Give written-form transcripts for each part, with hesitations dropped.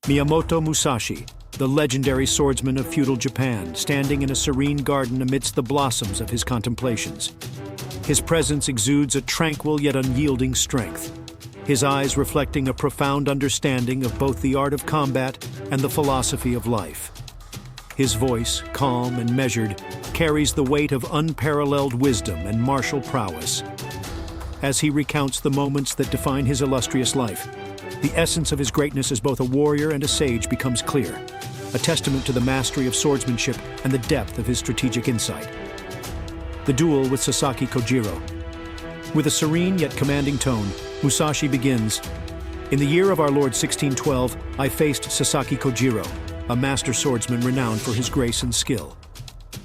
Miyamoto Musashi, the legendary swordsman of feudal Japan, standing in a serene garden amidst the blossoms of his contemplations. His presence exudes a tranquil yet unyielding strength, his eyes reflecting a profound understanding of both the art of combat and the philosophy of life. His voice, calm and measured, carries the weight of unparalleled wisdom and martial prowess. As he recounts the moments that define his illustrious life, the essence of his greatness as both a warrior and a sage becomes clear, a testament to the mastery of swordsmanship and the depth of his strategic insight. The duel with Sasaki Kojiro. With a serene yet commanding tone, Musashi begins, "In the year of our Lord 1612, I faced Sasaki Kojiro, a master swordsman renowned for his grace and skill.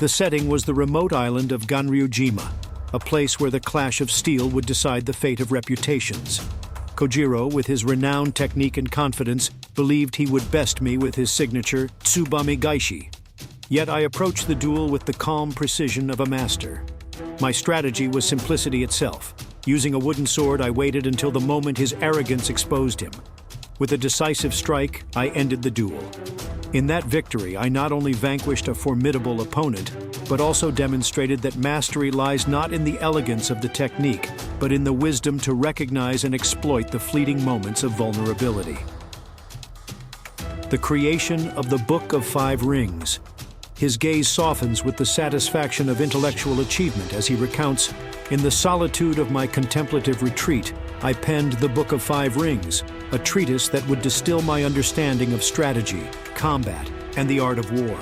The setting was the remote island of Ganryujima, a place where the clash of steel would decide the fate of reputations. Kojiro, with his renowned technique and confidence, believed he would best me with his signature Tsubame Gaishi. Yet I approached the duel with the calm precision of a master. My strategy was simplicity itself. Using a wooden sword, I waited until the moment his arrogance exposed him. With a decisive strike, I ended the duel. In that victory, I not only vanquished a formidable opponent, but also demonstrated that mastery lies not in the elegance of the technique, but in the wisdom to recognize and exploit the fleeting moments of vulnerability." The creation of the Book of Five Rings. His gaze softens with the satisfaction of intellectual achievement as he recounts, "In the solitude of my contemplative retreat, I penned the Book of Five Rings, a treatise that would distill my understanding of strategy, combat, and the art of war.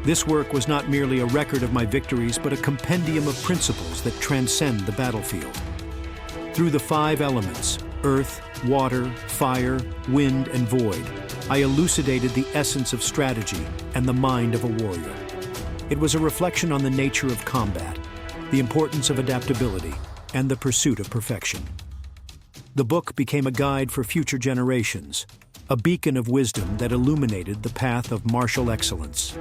This work was not merely a record of my victories, but a compendium of principles that transcend the battlefield. Through the five elements, earth, water, fire, wind, and void, I elucidated the essence of strategy and the mind of a warrior. It was a reflection on the nature of combat, the importance of adaptability, and the pursuit of perfection. The book became a guide for future generations, a beacon of wisdom that illuminated the path of martial excellence."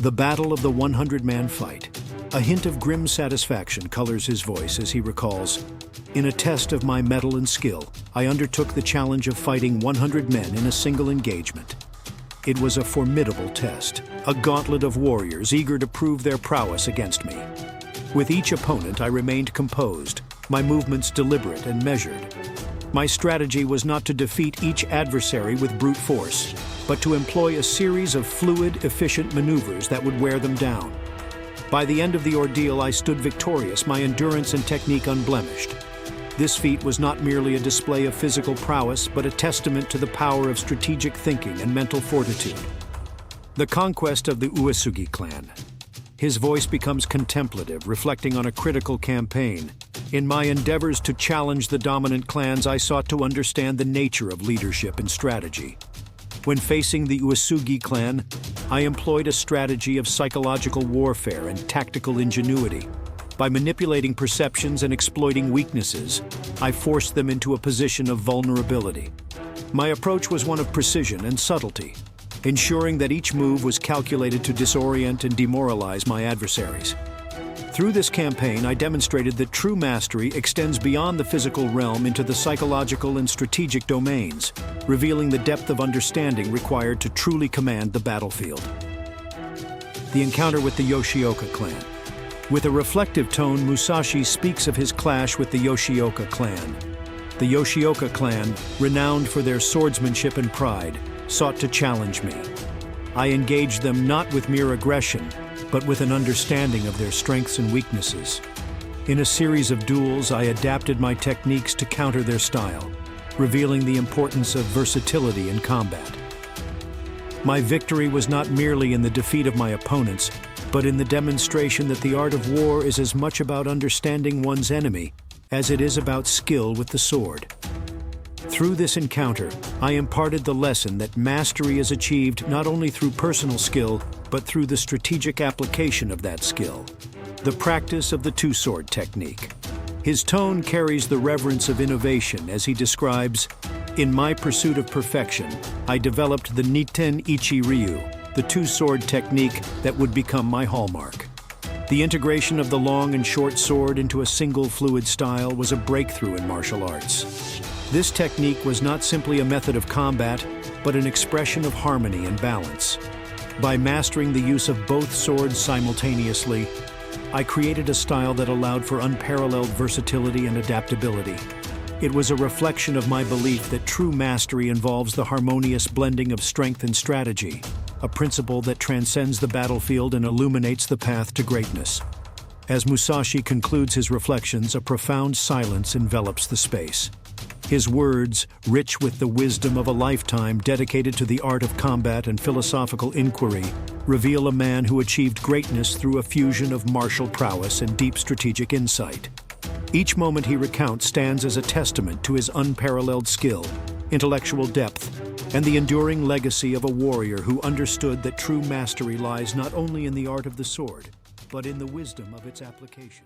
The Battle of the 100-Man Fight. A hint of grim satisfaction colors his voice as he recalls, "In a test of my mettle and skill, I undertook the challenge of fighting 100 men in a single engagement. It was a formidable test, a gauntlet of warriors eager to prove their prowess against me. With each opponent, I remained composed, my movements deliberate and measured. My strategy was not to defeat each adversary with brute force, but to employ a series of fluid, efficient maneuvers that would wear them down. By the end of the ordeal, I stood victorious, my endurance and technique unblemished. This feat was not merely a display of physical prowess, but a testament to the power of strategic thinking and mental fortitude." The conquest of the Uesugi clan. His voice becomes contemplative, reflecting on a critical campaign. "In my endeavors to challenge the dominant clans, I sought to understand the nature of leadership and strategy. When facing the Uesugi clan, I employed a strategy of psychological warfare and tactical ingenuity. By manipulating perceptions and exploiting weaknesses, I forced them into a position of vulnerability. My approach was one of precision and subtlety, ensuring that each move was calculated to disorient and demoralize my adversaries. Through this campaign, I demonstrated that true mastery extends beyond the physical realm into the psychological and strategic domains, revealing the depth of understanding required to truly command the battlefield." The encounter with the Yoshioka clan. With a reflective tone, Musashi speaks of his clash with the Yoshioka clan. The Yoshioka clan, renowned for their swordsmanship and pride, sought to challenge me. I engaged them not with mere aggression, but with an understanding of their strengths and weaknesses. In a series of duels, I adapted my techniques to counter their style, revealing the importance of versatility in combat. My victory was not merely in the defeat of my opponents, but in the demonstration that the art of war is as much about understanding one's enemy as it is about skill with the sword. Through this encounter, I imparted the lesson that mastery is achieved not only through personal skill, but through the strategic application of that skill, the practice of the two-sword technique. His tone carries the reverence of innovation as he describes, "In my pursuit of perfection, I developed the Niten Ichi-ryu, the two-sword technique that would become my hallmark. The integration of the long and short sword into a single fluid style was a breakthrough in martial arts. This technique was not simply a method of combat, but an expression of harmony and balance. By mastering the use of both swords simultaneously, I created a style that allowed for unparalleled versatility and adaptability. It was a reflection of my belief that true mastery involves the harmonious blending of strength and strategy, a principle that transcends the battlefield and illuminates the path to greatness. As Musashi concludes his reflections, a profound silence envelops the space. His words, rich with the wisdom of a lifetime dedicated to the art of combat and philosophical inquiry, reveal a man who achieved greatness through a fusion of martial prowess and deep strategic insight. Each moment he recounts stands as a testament to his unparalleled skill, intellectual depth, and the enduring legacy of a warrior who understood that true mastery lies not only in the art of the sword, but in the wisdom of its application.